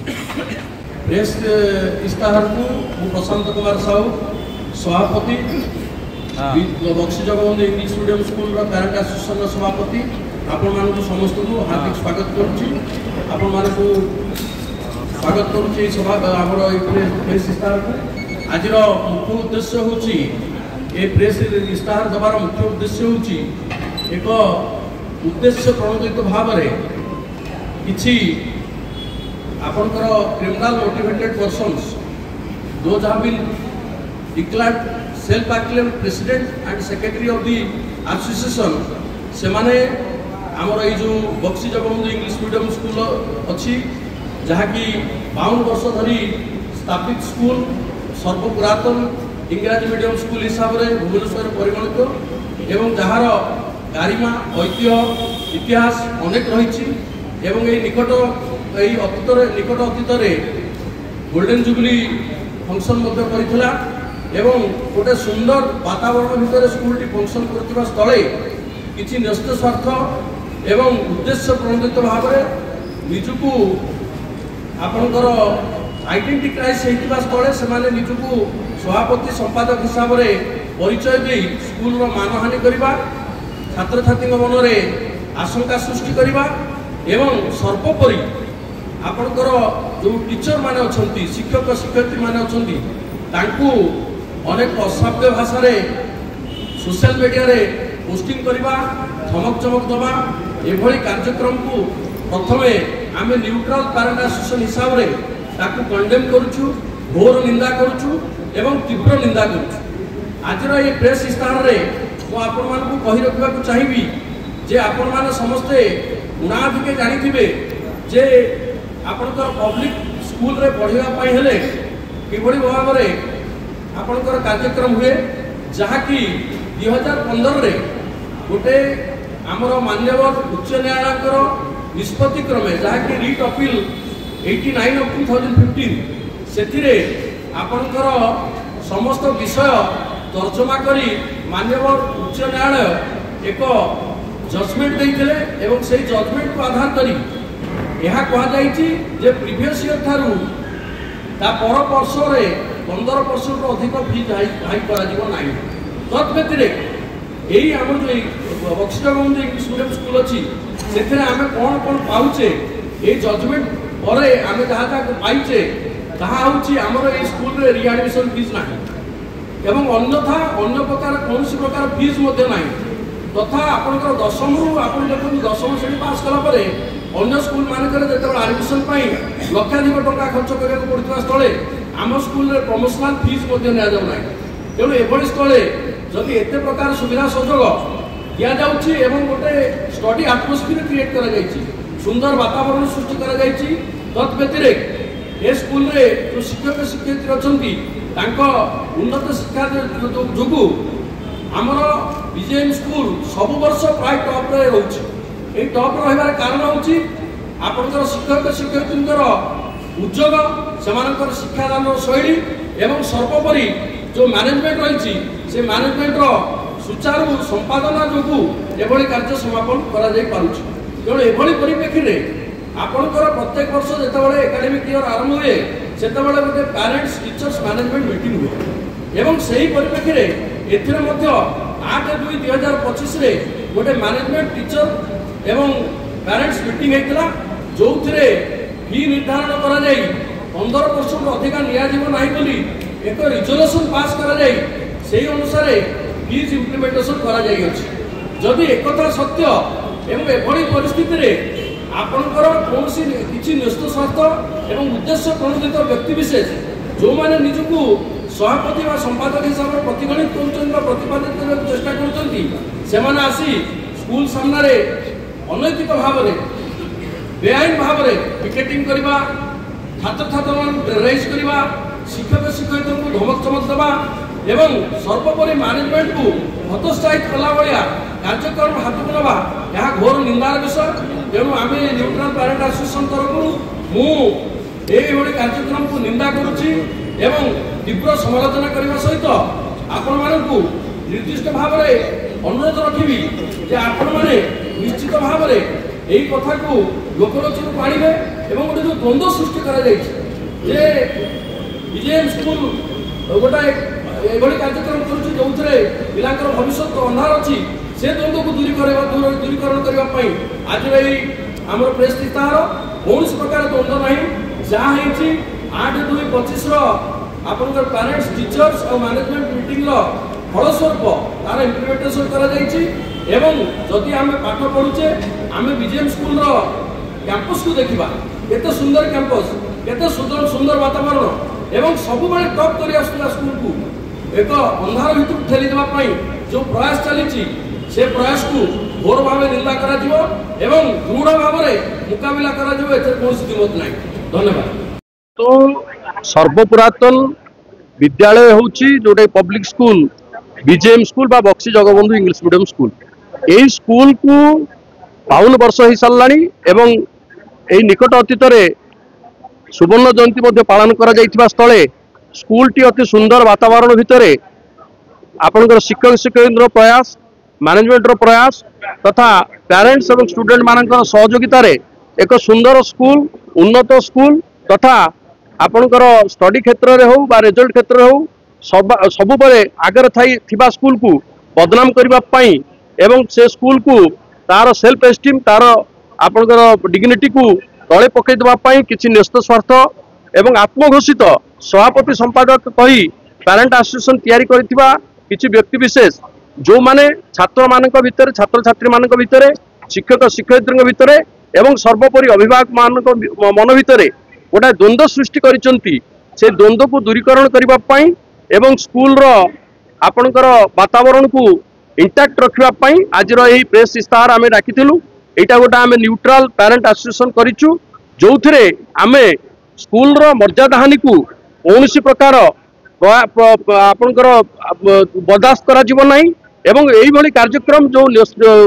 Press इस्ताहार को प्रशांत कुमार साहू सभापति Buxi Jagabandhu English medium school parent association सभापति आपण मानक समस्त को हार्दिक स्वागत करुच्ची आपण मानक स्वागत करुच्ची सभा आमर प्रेस इस्ताहार को आज मुख्य उद्देश्य होची ए प्रेस इस्ताहार देवार मुख्य उद्देश्य होची एक उद्देश्य प्रणोदित भाव में किछि आपनकर criminal motivated persons those have been declared self acclaim president and secretary of the association से माने हमर ए जो Buxi Jagabandhu English medium school अच्छी जहाँकि 52 वर्ष धरी स्थापित स्कूल सर्वपुरातन इंग्राजी मीडियम स्कूल हिसाब से भुवनेश्वर परिगणित एवं जार गारिमा ऐतिह्य इतिहास अनेक रही निकट निकट अतीत गोल्डन जुबली फंक्शन करथिला एवं गोटे सुंदर वातावरण भितर स्कूल फंक्शन करथिबा स्थले किछि न्यस्त स्वार्थ एवं उद्देश्य प्रणोदित भाव में निजुकु आपणकर आइडेंटिटाइज होइतिबा स्थले से निजुकु सभापति संपादक हिसाब से परिचय दे स्कूल मानहानि करबा छात्र छात्री मन में आशंका सृष्टि करबा एवं सर्वोपरि आपणकर जो टीचर माने अछंती शिक्षक शिक्षयित्री माने अछंती तांकु अनेक अशाब्द भाषा रे सोशल मीडिया रे पोस्टिंग करबा धमक चमक दबा एभली कार्यक्रम को प्रथमे आमे न्यूट्रल पैरेंट एसोसिएशन हिसाब रे ताकु कंडेम करूछु घोर निंदा करूछु एवं तीव्र निंदा करूछु आजर ये प्रेस इस्ताहार रे मु आपण मानकु कहि रखबा को चाहिबी जे आपण माने समस्ते उनाधिके जानिथिबे जे आपणकर पब्लिक स्कूल रे पढ़िया पाई हेले किभली भाव में आपणकर कार्यक्रम हुए जहाँकि 2015 रे गोटे आमर मान्यवर उच्च न्यायालय निष्पत्ति क्रमे जहाँकि रिट अपील 89 ऑफ 2015 से आपणकर समस्त विषय तर्जमा करी मान्यवर उच्च न्यायालय एक जजमेंट देइथिले एवं से जजमेंट को आधार करी यह कहुई प्रिवियस इयर ठारू ता पर वर्ष में 15% अधिक फीस हाई करा तत्व्यतिरिक्त यही आम जो Buxi Jagabandhu English medium school अच्छी से आम कौन कौन पाचे ये जजमेंट पर आम जहाँ पाइचे ताहा आमर ये स्कूल रे रिएडमिशन फीस ना एवं अन्यथा अन्य प्रकार कौन प्रकार फीस ना तथा आपंकर दशम रु आप दशम श्रेणी पास कलापर अन्य स्कूल मानक जो एडमिशन लक्षाधिक टंका खर्च करा पड़ता स्थले आम स्कूल प्रमोशनल फीस ना तेणु एभली स्थले जदि एत प्रकार सुविधा सुजोग दि जाऊँगी एवं गोटे स्टडी आटमोस्फियर क्रिएट कर सुंदर वातावरण सृष्टि कर तत्व्यतिरिक्त ए स्कूल रे जो शिक्षक शिक्षयित्री अच्छा उन्नत शिक्षा जो आमर बीजेएम स्कूल सब वर्ष प्राय टॉप रे रोचे टॉप रही कारण हूँ आपंकर शिक्षक शिक्षयित्री उद्योग से शिक्षादान शैली एवं सर्वोपरि जो मैनेजमेंट रही से मैनेजमेंट सुचारू संपादना जो एभली कार्य समापन तेणु एभली परिप्रेक्षी में आपंकर प्रत्येक वर्ष जितेबाला एकाडेमिक ईयर आरंभ हुए से गोटे पेरेंट्स टीचर्स मैनेजमेंट मीटिंग हुए एवं से ही परिप्रेक्षी में 8/2/2025 गोटे मैनेजमेंट टीचर एवं पेरेंट्स मीटिंग होता जो फी निर्धारण कर 15% अधिक निना बोली एक रिजोल्यूशन पास कर अनुसार फीस इम्प्लीमेंटेशन करी एक सत्य एवं एभली परिस्थिति आपणकर कौन किसी न्यस्त स्वार्थ एवं उद्देश्य प्रणोदित व्यक्ति विशेष जो मैंने निजको सभापति व संपादक हिसाब से प्रतिगणित कर प्रतिपादित करने चेष्टा कर आसी स्कूल सामने अनैतिक भाव में बेआईन भाव में पिकेटिंग करवा छात्र छात्र रेज करवा शिक्षक शिक्षयित्री को धमक चमक देवा एवं सर्वोपरि मैनेजमेंट को हतोत्साहित कला भाया कार्यक्रम हाथ को नवा यह घोर निंदार विषय तेणु आम न्यूट्रल पैरेंट एसोसिएशन तरफ मुझे कार्यक्रम को निंदा करुच्ची एवं तीव्र समालोचना करने सहित आपण मानू निर्दिष्ट भाव में अनुरोध रखी आपण मैंने निश्चित भाव में यही कथा को लोकलोचन को आने एवं गोटे जो द्वंद्व सृष्टि करा जे बीजेएम स्कूल गोटे एभली कार्यक्रम करुच्ची जो पिलांकर भविष्य अंधार अच्छी से द्वंद्व को दूरीकरण करने आज आम प्रेस इस्ताहार कौन प्रकार द्वंद्व ना जहाँ 8/2/25 आपंकर पेरेंट्स टीचर्स और मैनेजमेंट मीटिंग फलस्वरूप तार इम्प्लीमेंटेशन करी आम पाठ पढ़ुचे आम बीजेएम स्कूल कैंपस को देखा केते सुंदर कैंपस केते सुंदर सुंदर वातावरण एवं सब टॉप कर स्कूल को एक अंधार भितर ठेली देवाई जो प्रयास चली से प्रयास को घोर भाव निंदा करा एवं दृढ़ भाव मुकाबला करा कौन दिमत ना। धन्यवाद। तो सर्वपुरातन विद्यालय होची जोटे पब्लिक स्कूल बीजेएम स्कूल बा Buxi Jagabandhu English medium school यही स्कूल को 52 वर्ष हो साराणी एवं यही निकट अतीत सुवर्ण जयंती पालन करा स्थले स्कूल टी अति सुंदर वातावरण भितर आपंकर शिक्षक शिक्षक प्रयास मैनेजमेंट प्रयास तथा पेरेंट्स और स्टूडेंट मान सहयोगितार एक सुंदर स्कूल उन्नत स्कूल तथा आपंकर स्टडी क्षेत्र में हो रिजल्ट क्षेत्र में हो सब आगे था स्कूल को बदनाम करने एवं से स्कूल को तार सेल्फ एस्टीम तार आपंकर डिग्निटी को तले पकई देवाई किसी न्यस्त स्वार्थ एवं आत्मघोषित सभापति संपादक कही पेरेंट एसोसिएशन तैयारी करथिबा किछि व्यक्ति विशेष जो माने छात्र मानक भितर छात्र छात्री मानक भितर शिक्षक शिक्षयित्री भितर एवं सर्वोपरि अभिभावक मानक मन भितर गोटे द्वंद्व सृष्टि करिसंती से द्वंद्व को दूरीकरण करबा पई एवं स्कूल रो आपनकर वातावरण को इंटैक्ट रखिबा पई आज रो एही प्रेस इस्ताहार आमे राखिथिलु एटा गोटे आमे न्यूट्रल पेरेंट एसोसिएशन करिचु जोथिरे आमे स्कूल रो मर्यादा हानि को कौन प्रकार आपनकर बर्दाश्त करा जीव नहीं एवं यही भली कार्यक्रम जो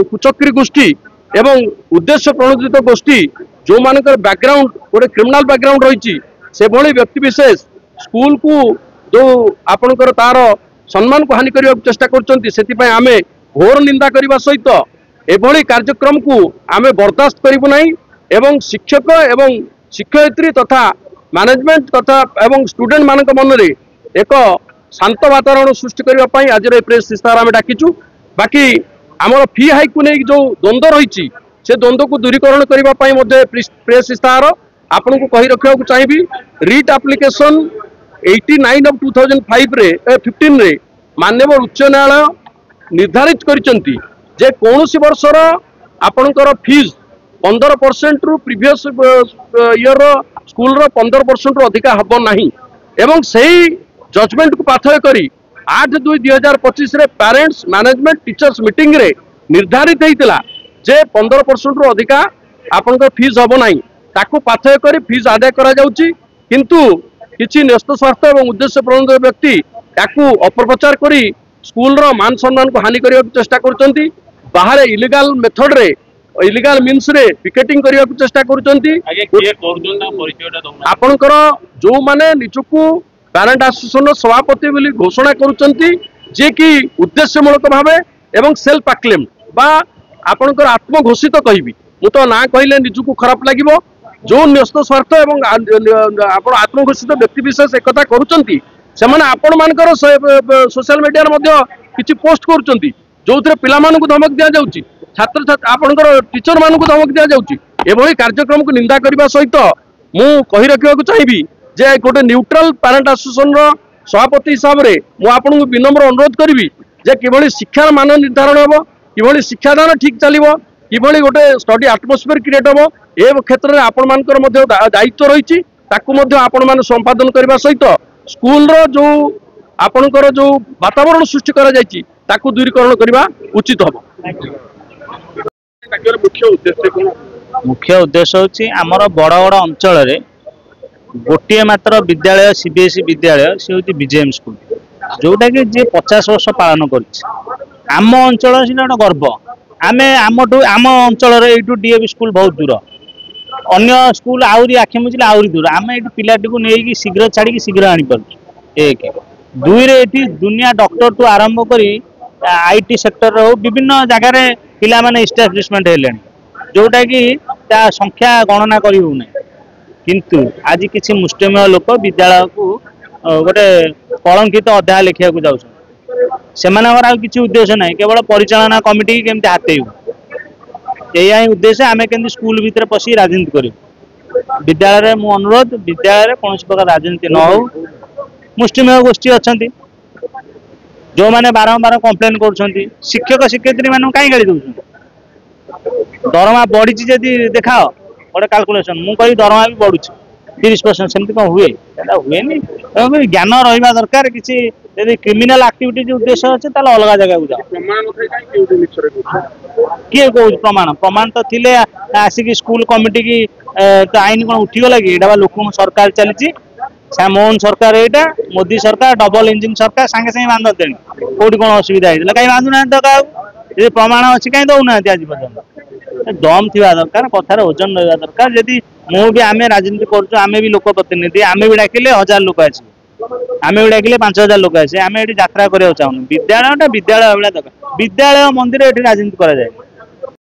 कुचक्री गोष्ठी एवं उद्देश्य प्रणोदित गोष्ठी जो मानकर बैकग्राउंड गोटे क्रिमिनल बैकग्राउंड रही से भली व्यक्ति विशेष स्कूल को जो आपनकर तार सम्मान को हानि करने चेष्टा कर आमे घोर निंदा करने सहित एभली कार्यक्रम को आमे बर्दाश्त करूँ ना एवं शिक्षक एवं शिक्षयित्री तथा मैनेजमेंट तथा एवं स्टूडेंट मानक मन में एक शांत वातावरण सृष्टि करने आज प्रेस इस्ताहार आम डाकिचु बाकी आमर फी हाइक को नहीं जो द्वंद्व रही से द्वंद्व को दूरीकरण करने प्रेस इस्ताहार आपन को कही रखा चाहिए रिट एप्लिकेशन 89 ऑफ 2015 रे माननीय उच्च न्यायालय निर्धारित करिसंती जे कौन सी वर्षर आपनकर फीस 15% रु प्रीवियस इयर स्कूल 15% रु अधिका हब नहीं एवं सही जजमेंट को पाथय करी 8/2/2025 रे पेरेंट्स मैनेजमेंट टीचर्स मीटिंग रे निर्धारित होइतिला जे 15% रु अधिका आपनकर फीस हब नहीं ताको पाथय करी फीस आदाय करा जाउची किंतु किछि न्यस्त स्वार्थ एवं उद्देश्य प्रणोदित व्यक्ति ताको अपप्रचार करी स्कूल रो मान सम्मान को हानि करने चेष्टा करचंती बाहर इलीगल मेथड रे इलीगल मीन्स रे पिकेटिंग करने चेष्टा करचंती आपनकर जो माने निचकू पेरेंट एसोसिएशन सभापति बोली घोषणा करुचंती जे कि उद्देश्यमूलक भावे एवं सेल्फ अक्लेम बा आपनकर आत्मघोषित कहबी मु तो ना कहले निजकू खराब लागिवो जो न्यस्त स्वार्थ एवं आपण आत्मघोषित व्यक्ति विशेष एकता करुचंती सेमाने आपण मानकर सोशल मीडिया मध्ये किछि पोस्ट करुचंती जोथरे पिला मानकु धमक दिया जाउची छात्र छात्र आपनकर टीचर मानकु धमक दिया जाउची एभली कार्यक्रम को निंदा करबा सहित मु कहि रखिବାକୁ चाहिबी जे गोटे न्यूट्रल पेरेंट एसोसिएशन रो सभापति हिसाब रे मु आपन को विनम्र अनुरोध करिवि जे किभली शिक्षार मान निर्धारण हेबो किभली शिक्षादान ठीक चलिबो किभली गोटे स्टडी एटमॉस्फेयर क्रिएट हेबो ए क्षेत्र में आपण मानकर मध्ये दायित्व रहिछि ताकू मध्ये आपण मान संपादन करबा सहित स्कूल रो जो आपनकर जो वातावरण सृष्टि करा जायछि ताकू दूरीकरण करबा उचित हबो। मुख्य उद्देश्य होछि हमर बड़ बड़ अंचल रे गोटे मात्र विद्यालय सीबीएसई विद्यालय से होछि बीजेएम स्कूल जोटा कि जे 50 वर्ष पालन कर आम अंचल से गर्व आमे आम अंचल यूँ डीएवी स्कूल बहुत दूर अन्य स्कूल आहरी आखि मुझे आहरी दूर आम ये पिलाटी को नहीं शीघ्र छाड़ी शीघ्र आनीपार एक दुई रे दुनिया डॉक्टर टू आरंभ कर आईटी सेक्टर हो विभिन्न जगार पिला माने इस्टाब्लिशमेंट हेले जोटा कि संख्या गणना कर किंतु आज किसी मुष्टिमेय लोक विद्यालय को गोटे कलंकित अध्याय लिखा जाऊँ से किसी उद्देश्य ना केवल परिचालना कमिटी केमती हाथेबू यही ही उद्देश्य आम के स्कूल भितर पशि राजनीति करूँ विद्यालय मो अनुरोध विद्यालय कौन प्रकार राजनीति न हो मुष्टिमेय गोष्ठी अच्छा जो मैंने बारंबार कंप्लेन कर शिक्षक शिक्षयित्री मान कहीं गाड़ी दौर दरमा बढ़ी जदि देखाओ गोटे काल्कुलेसन मुझे दरमा भी बढ़ुची 30% सेमती कौन हुए हुए ज्ञान रहा दरकार किसी यदि क्रिमिनाल एक्टिविटी उद्देश्य अच्छे अलग जगह को जाओ किए कौन प्रमाण प्रमाण तो थिले आसिक स्कूल कमिटी की तो आईन कौन उठीगला कि यहाँ लोक सरकार चली मोहन सरकार यहाँ मोदी सरकार डबल इंजिन सरकार सांगे सांगे बांधते कौटी कौन असुविधा होता कहीं बांधुना तो क्या प्रमाण अच्छी कहीं दौना आज पर्यटन दम थी दरकार कथार ओजन रहा दरकार जदि मु भी आम राजनीति करें भी लोक प्रतिनिधि आम भी डाकिले 1000 लोक आसवे आम भी डाकिले 5000 लोक आसे आम ये यात्रा करने चाहूँ विद्यालय विद्यालय भाया दरकार विद्यालय मंदिर ये राजनीति कराए